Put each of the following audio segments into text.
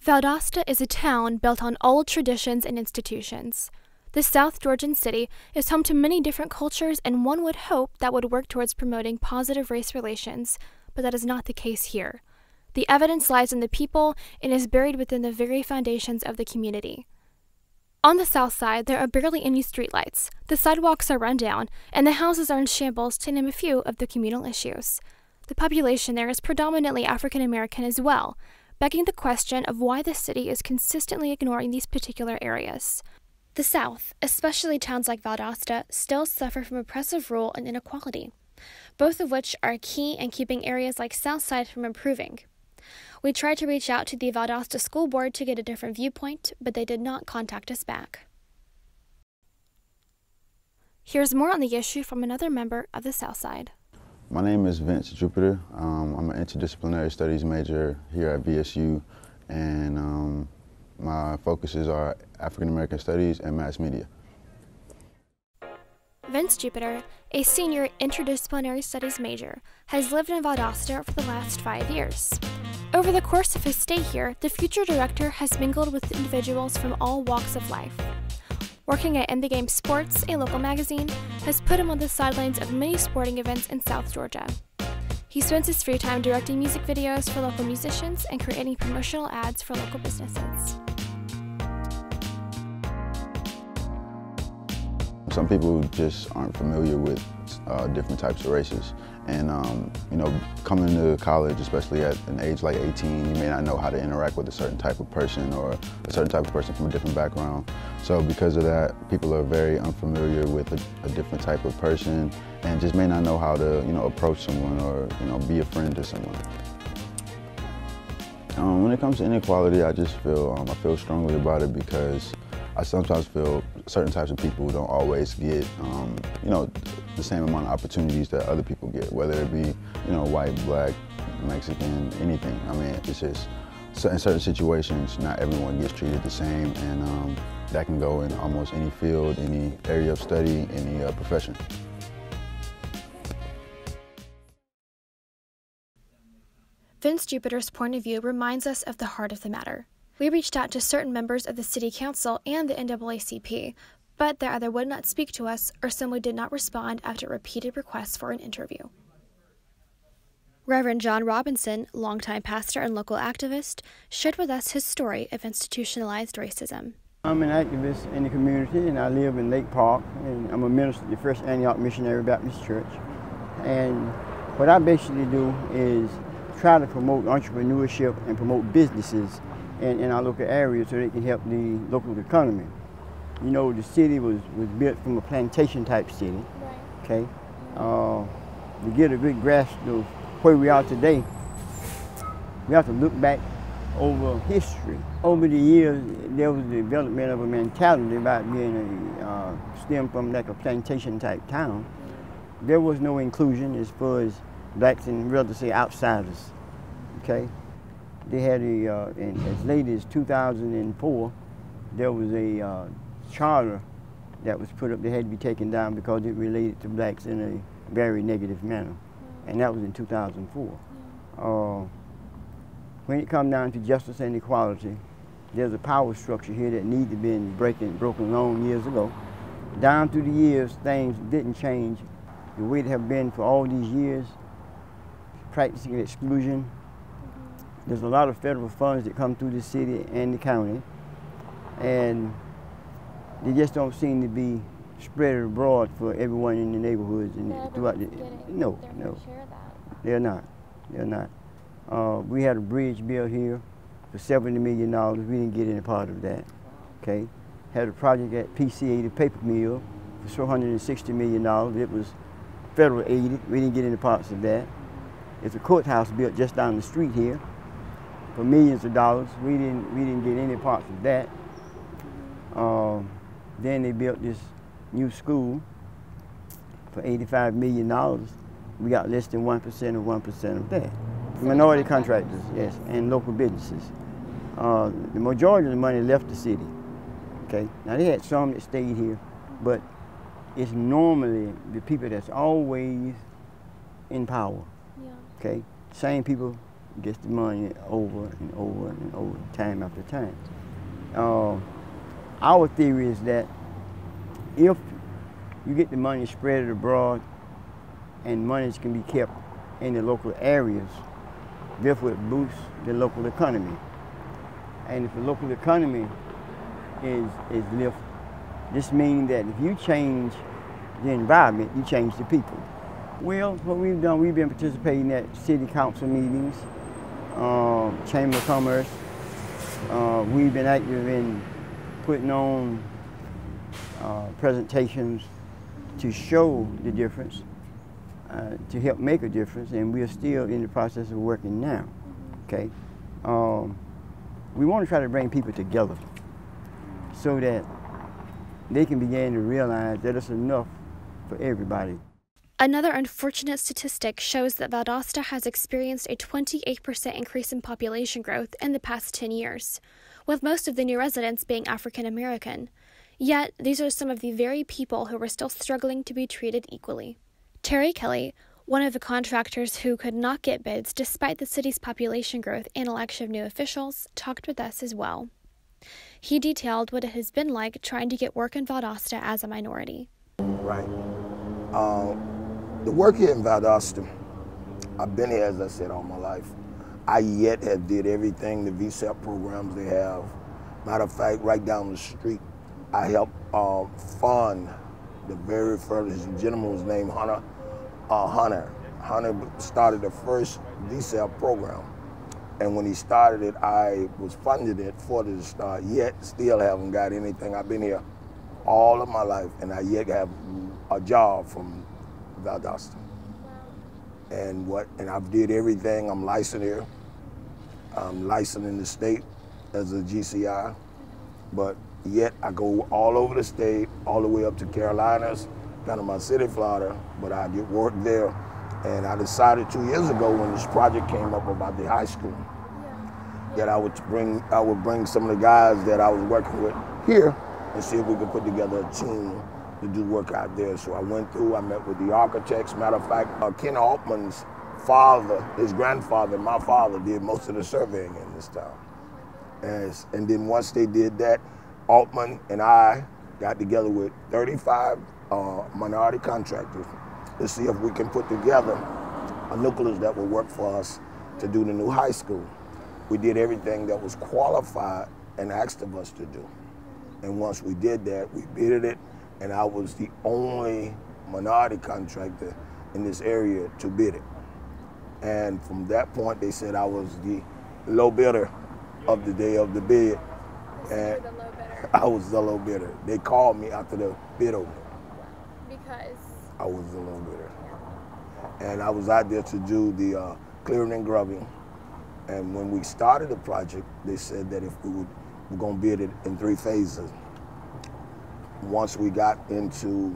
Valdosta is a town built on old traditions and institutions. The South Georgian city is home to many different cultures, and one would hope that would work towards promoting positive race relations, but that is not the case here. The evidence lies in the people and is buried within the very foundations of the community. On the south side, there are barely any streetlights, the sidewalks are run down, and the houses are in shambles, to name a few of the communal issues. The population there is predominantly African American as well, begging the question of why the city is consistently ignoring these particular areas. The South, especially towns like Valdosta, still suffer from oppressive rule and inequality, both of which are key in keeping areas like Southside from improving. We tried to reach out to the Valdosta School Board to get a different viewpoint, but they did not contact us back. Here's more on the issue from another member of the Southside. My name is Vince Jupiter. I'm an interdisciplinary studies major here at VSU, and my focuses are African American studies and mass media. Vince Jupiter, a senior interdisciplinary studies major, has lived in Valdosta for the last 5 years. Over the course of his stay here, the future director has mingled with individuals from all walks of life. Working at In the Game Sports, a local magazine, has put him on the sidelines of many sporting events in South Georgia. He spends his free time directing music videos for local musicians and creating promotional ads for local businesses. Some people just aren't familiar with different types of races. And coming to college, especially at an age like 18, you may not know how to interact with a certain type of person or a certain type of person from a different background. So because of that, people are very unfamiliar with a different type of person and just may not know how to, approach someone or, be a friend to someone. When it comes to inequality, I just feel, I feel strongly about it because I sometimes feel certain types of people don't always get, the same amount of opportunities that other people get, whether it be, white, black, Mexican, anything. I mean, it's just, in certain situations, not everyone gets treated the same, and that can go in almost any field, any area of study, any profession. Vince Jupiter's point of view reminds us of the heart of the matter. We reached out to certain members of the City Council and the NAACP, but they either would not speak to us or simply did not respond after repeated requests for an interview. Reverend John Robinson, longtime pastor and local activist, shared with us his story of institutionalized racism. I'm an activist in the community, and I live in Lake Park, and I'm a minister at the First Antioch Missionary Baptist Church. And what I basically do is try to promote entrepreneurship and promote businesses in our local area so they can help the local economy. The city was built from a plantation type city, okay? To get a good grasp of where we are today, we have to look back over history. Over the years, there was the development of a mentality about being stem from like a plantation type town. There was no inclusion as far as blacks and rather say outsiders, okay? They had as late as 2004, there was a charter that was put up that had to be taken down because it related to blacks in a very negative manner. And that was in 2004. When it comes down to justice and equality, there's a power structure here that needs to be broken long years ago. Down through the years, things didn't change the way they have been for all these years, practicing exclusion. There's a lot of federal funds that come through the city and the county, and they just don't seem to be spread abroad for everyone in the neighborhoods and throughout the. No, they're not. They're not. We had a bridge built here for $70 million. We didn't get any part of that. Okay. Had a project at PCA, the paper mill, for $460 million. It was federal aided. We didn't get any parts of that. It's a courthouse built just down the street here for millions of dollars. We didn't get any parts of that. Then they built this new school for $85 million. We got less than 1% of 1% of that. Minority contractors, yes, and local businesses. The majority of the money left the city. Okay, now they had some that stayed here, but it's normally the people that's always in power. Yeah. Okay, same people gets the money over and over and over, time after time. Our theory is that if you get the money spread abroad and monies can be kept in the local areas, therefore it boosts the local economy. And if the local economy is lifted, this means that if you change the environment, you change the people. Well, what we've done, we've been participating at city council meetings, Chamber of Commerce. We've been active in putting on presentations to show the difference, to help make a difference, and we're still in the process of working now, okay? We want to try to bring people together so that they can begin to realize that it's enough for everybody. Another unfortunate statistic shows that Valdosta has experienced a 28% increase in population growth in the past 10 years, with most of the new residents being African American. Yet, these are some of the very people who are still struggling to be treated equally. Terry Kelly, one of the contractors who could not get bids despite the city's population growth and election of new officials, talked with us as well. He detailed what it has been like trying to get work in Valdosta as a minority. Right. The work here in Valdosta, I've been here, as I said, all my life. I yet have did everything, the VSEP programs they have. Matter of fact, right down the street, I helped fund the very first gentleman was named Hunter. Hunter started the first VSEP program. And when he started it, I was funding it for the start, yet still haven't got anything. I've been here all of my life, and I yet have a job from Valdosta. And I've did everything. I'm licensed here. I'm licensed in the state as a GCI, but yet I go all over the state, all the way up to Carolinas, Panama City, Florida, but I get work there. And I decided 2 years ago when this project came up about the high school, that I would bring some of the guys that I was working with here and see if we could put together a team to do work out there. So I went through, I met with the architects. Matter of fact, Ken Altman's father, his grandfather, my father did most of the surveying in this town. And then once they did that, Altman and I got together with 35 minority contractors to see if we can put together a nucleus that will work for us to do the new high school. We did everything that was qualified and asked of us to do. And once we did that, we bidded it, and I was the only minority contractor in this area to bid it. And from that point, they said I was the low bidder of the day of the bid. And the low bidder. I was the low bidder. They called me after the bid opening. Because I was the low bidder. And I was out there to do the clearing and grubbing. And when we started the project, they said that if we're going to bid it in 3 phases. Once we got into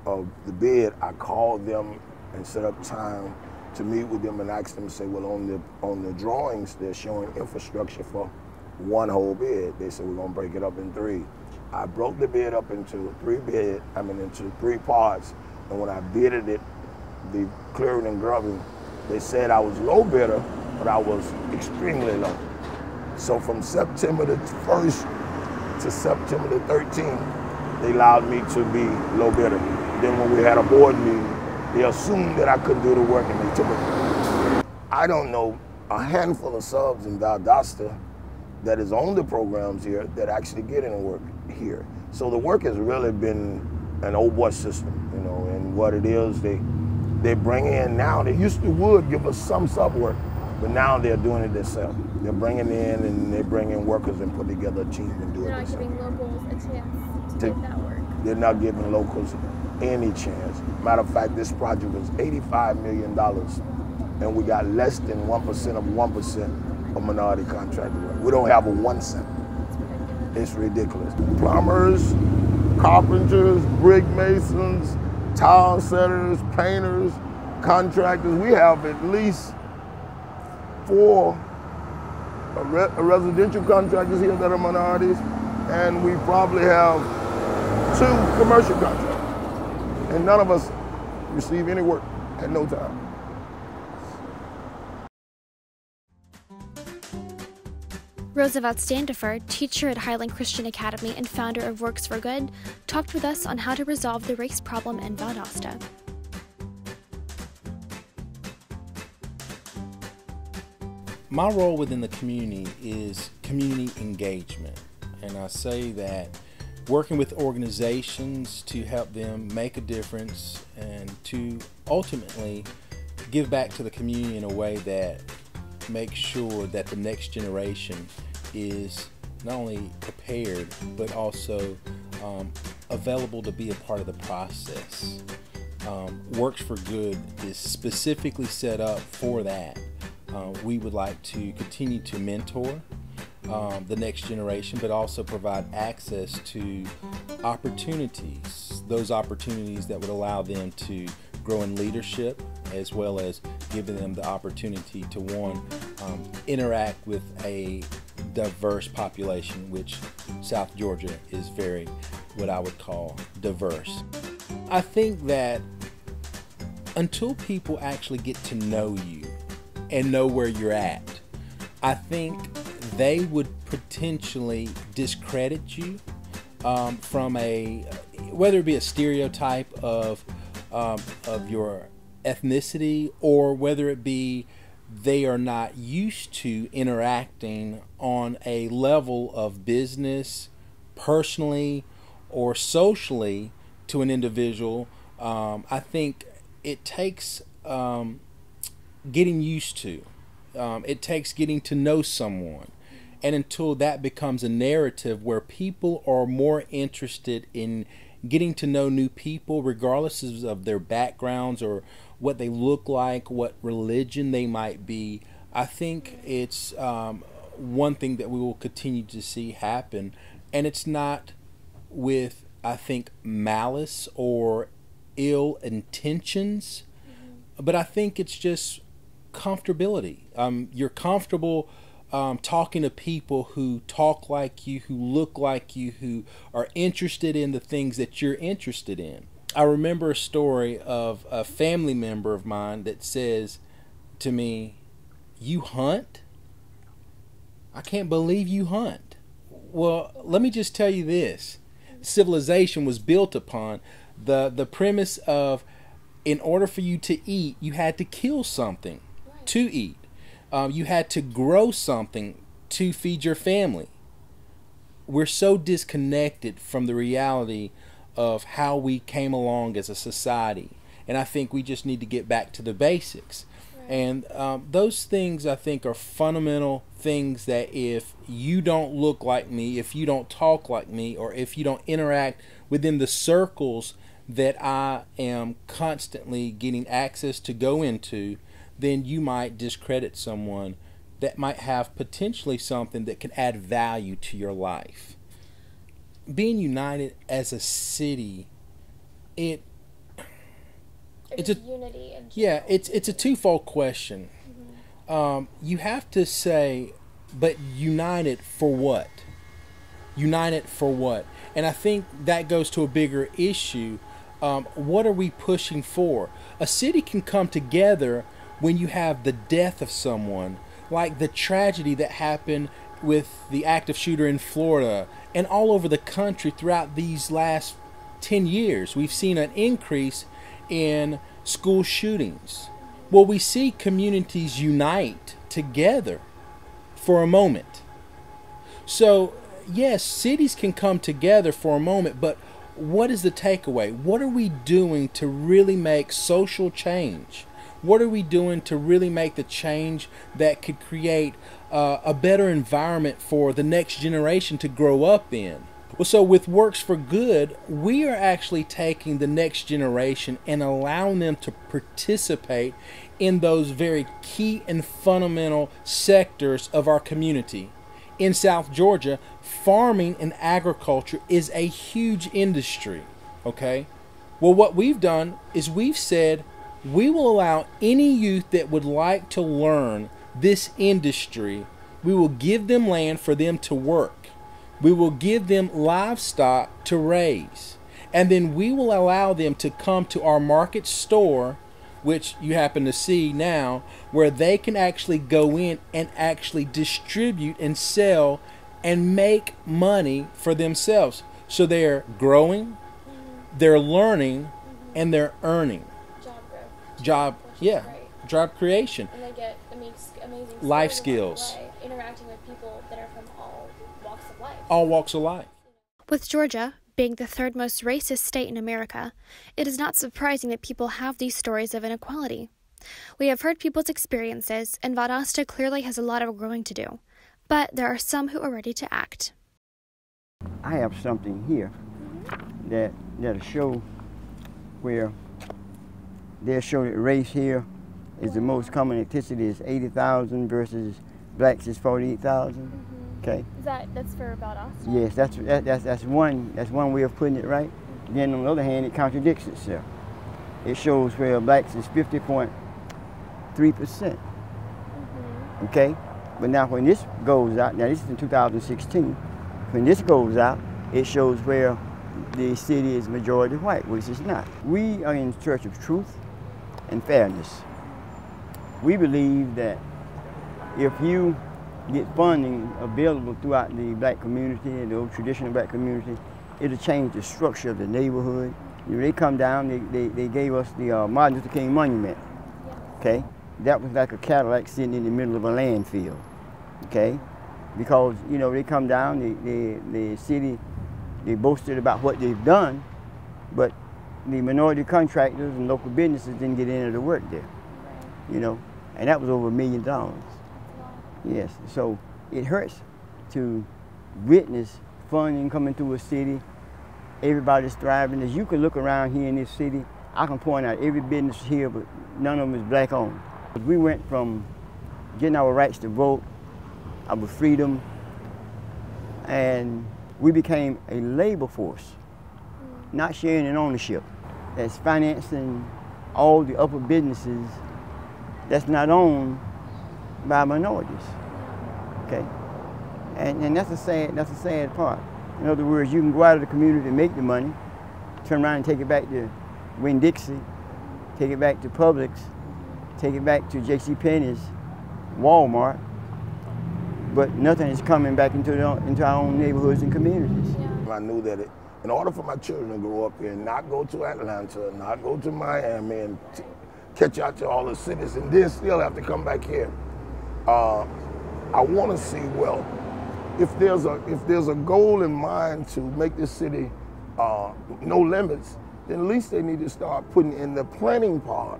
the bid, I called them and set up time to meet with them and ask them, say, well, on the drawings, they're showing infrastructure for 1 whole bid. They said, we're going to break it up in 3. I broke the bid up into 3 parts. And when I bidded it, the clearing and grubbing, they said I was low bidder, but I was extremely low. So from September the 1st to September the 13th, they allowed me to be low bidder. Then when we had a board meeting, they assumed that I couldn't do the work and they took it. I don't know a handful of subs in Valdosta that is on the programs here that actually get any work here. So the work has really been an old boy system, you know, and what it is, they bring in now, they used to would give us some sub work, but now they're doing it themselves. They're bringing in and they bring in workers and put together a team and do it themselves. They're not giving locals a chance to get that work. They're not giving locals any chance. Matter of fact, this project was $85 million, and we got less than 1% of 1% of minority contractor work. We don't have a 1 cent. It's ridiculous. Plumbers, carpenters, brick masons, tile setters, painters, contractors. We have at least 4 residential contractors here that are minorities, and we probably have 2 commercial contractors. And none of us receive any work at no time. Roosevelt Standifer, teacher at Highland Christian Academy and founder of Works for Good, talked with us on how to resolve the race problem in Valdosta. My role within the community is community engagement, and I say that working with organizations to help them make a difference and to ultimately give back to the community in a way that makes sure that the next generation is not only prepared but also available to be a part of the process. Works for Good is specifically set up for that. We would like to continue to mentor the next generation, but also provide access to opportunities, those opportunities that would allow them to grow in leadership, as well as giving them the opportunity to, one, interact with a diverse population, which South Georgia is very, what I would call, diverse. I think that until people actually get to know you and know where you're at, I think they would potentially discredit you from whether it be a stereotype of your ethnicity, or whether it be they are not used to interacting on a level of business, personally or socially, to an individual. I think it takes getting used to. It takes getting to know someone. And until that becomes a narrative where people are more interested in getting to know new people, regardless of their backgrounds or what they look like, what religion they might be, I think it's one thing that we will continue to see happen. And it's not with, I think, malice or ill intentions, but I think it's just comfortability. You're comfortable talking to people who talk like you, who look like you, who are interested in the things that you're interested in. I remember a story of a family member of mine that says to me, "You hunt? I can't believe you hunt." Well, let me just tell you this. Civilization was built upon the premise of, in order for you to eat, you had to kill something to eat. You had to grow something to feed your family. We're so disconnected from the reality of how we came along as a society. And I think we just need to get back to the basics. Right. And those things, I think, are fundamental things that if you don't look like me, if you don't talk like me, or if you don't interact within the circles that I am constantly getting access to go into, then you might discredit someone that might have potentially something that can add value to your life. Being united as a city, it's a unity. Yeah, it's a twofold question. You have to say, but united for what? United for what? And I think that goes to a bigger issue. What are we pushing for? A city can come together when you have the death of someone, like the tragedy that happened with the active shooter in Florida and all over the country throughout these last 10 years. We've seen an increase in school shootings. Well, we see communities unite together for a moment. So, yes, cities can come together for a moment, but what is the takeaway? What are we doing to really make social change? What are we doing to really make the change that could create a better environment for the next generation to grow up in? Well, so with Works for Good, we are actually taking the next generation and allowing them to participate in those very key and fundamental sectors of our community. In South Georgia, farming and agriculture is a huge industry, okay? Well, what we've done is we've said, we will allow any youth that would like to learn this industry, we will give them land for them to work. We will give them livestock to raise. And then we will allow them to come to our market store which you happen to see now, where they can actually go in and actually distribute and sell and make money for themselves. So they're growing, they're learning, and they're earning. Job growth. Job creation. And they get amazing life skills. Interacting with people that are from all walks of life. All walks of life. With Georgia being the third most racist state in America, it is not surprising that people have these stories of inequality. We have heard people's experiences, and Valdosta clearly has a lot of growing to do. But there are some who are ready to act. I have something here that'll show where they'll show that race here is the most common ethnicity is 80,000 versus blacks is 48,000. Okay. That's for Valdosta? Yes, that's one way of putting it, right? Then on the other hand, it contradicts itself. It shows where blacks is 50.3%. Okay. But now when this goes out, now this is in 2016, when this goes out, it shows where the city is majority white, which is not. We are in the Church of Truth and Fairness. We believe that if you get funding available throughout the black community and the old traditional black community, it'll change the structure of the neighborhood. You know, they come down, they gave us the Martin Luther King Monument, okay? That was like a Cadillac sitting in the middle of a landfill, okay? Because, you know, they come down, the city, they boasted about what they've done, but the minority contractors and local businesses didn't get into the work there, you know? And that was over $1 million. Yes, so it hurts to witness funding coming through a city. Everybody's thriving. As you can look around here in this city, I can point out every business here, but none of them is black owned. We went from getting our rights to vote, our freedom, and we became a labor force, not sharing in ownership. That's financing all the upper businesses that's not owned by minorities, okay? And that's a sad part. In other words, you can go out of the community and make the money, turn around and take it back to Winn-Dixie, take it back to Publix, take it back to JCPenney's, Walmart, but nothing is coming back into our own neighborhoods and communities. I knew that in order for my children to grow up here and not go to Atlanta, not go to Miami and catch out to all the cities and then still have to come back here, I want to see, well, if there's a goal in mind to make this city no limits, then at least they need to start putting in the planning part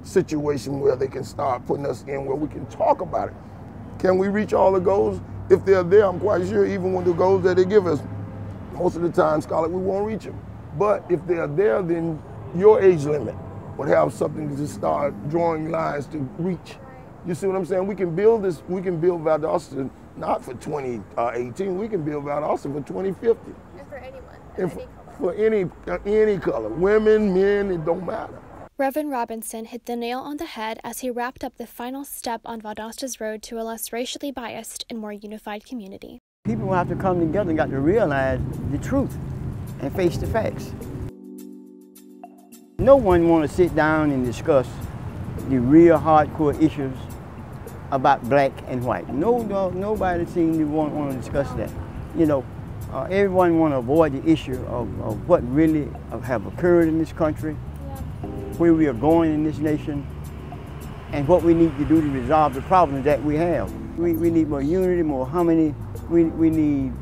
situation where they can start putting us in where we can talk about it. Can we reach all the goals? If they're there, I'm quite sure even with the goals that they give us, most of the time, Scarlett, we won't reach them. But if they're there, then your age limit would have something to start drawing lines to reach. You see what I'm saying? We can build this, we can build Valdosta not for 2018, we can build Valdosta for 2050. And for anyone, for any color, women, men, it don't matter. Reverend Robinson hit the nail on the head as he wrapped up the final step on Valdosta's road to a less racially biased and more unified community. People will have to come together and got to realize the truth and face the facts. No one wants to sit down and discuss the real hardcore issues about black and white. Nobody seems to want to discuss that. You know, everyone want to avoid the issue of what really have occurred in this country, where we are going in this nation, and what we need to do to resolve the problems that we have. We need more unity, more harmony. We need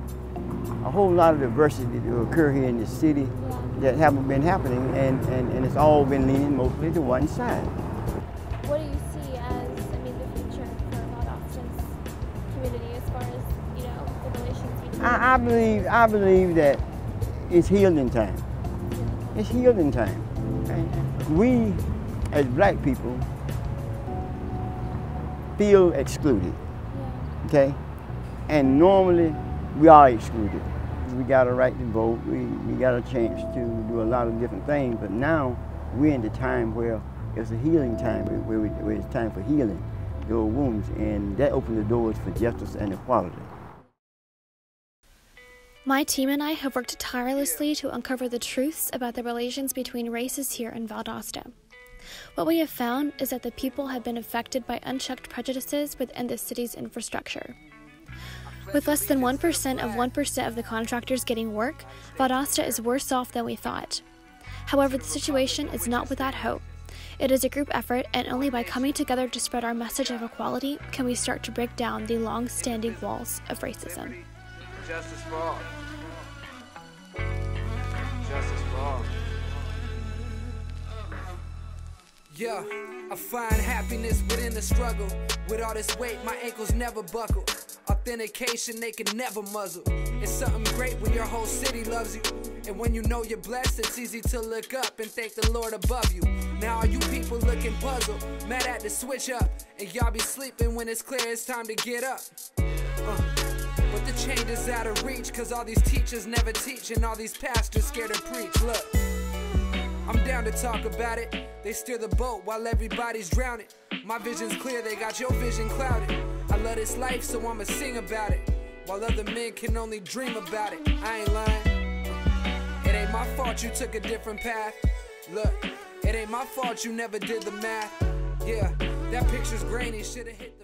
a whole lot of diversity to occur here in this city that haven't been happening, and it's all been leaning mostly to one side. What do you see as, the future for Valdosta's community as far as, the relations between? I believe that it's healing time. It's healing time. We, as black people, feel excluded, okay? And normally, we are excluded. We got a right to vote, we got a chance to do a lot of different things, but now we're in the time where it's a healing time, where it's time for healing the old wounds, and that opens the doors for justice and equality. My team and I have worked tirelessly to uncover the truths about the relations between races here in Valdosta. What we have found is that the people have been affected by unchecked prejudices within the city's infrastructure. With less than 1% of 1% of the contractors getting work, Valdosta is worse off than we thought. However, the situation is not without hope. It is a group effort, and only by coming together to spread our message of equality can we start to break down the long-standing walls of racism. Justice for all. Justice for all. Yeah, I find happiness within the struggle. With all this weight, my ankles never buckle. Authentication, they can never muzzle. It's something great when your whole city loves you. And when you know you're blessed, it's easy to look up and thank the Lord above you. Now all you people looking puzzled, mad at the switch up. And y'all be sleeping when it's clear it's time to get up. But the change is out of reach, cause all these teachers never teach, and all these pastors scared to preach. Look, I'm down to talk about it. They steer the boat while everybody's drowning. My vision's clear, they got your vision clouded. I love this life, so I'ma sing about it, while other men can only dream about it. I ain't lying. It ain't my fault you took a different path. Look, it ain't my fault you never did the math. Yeah, that picture's grainy, should've hit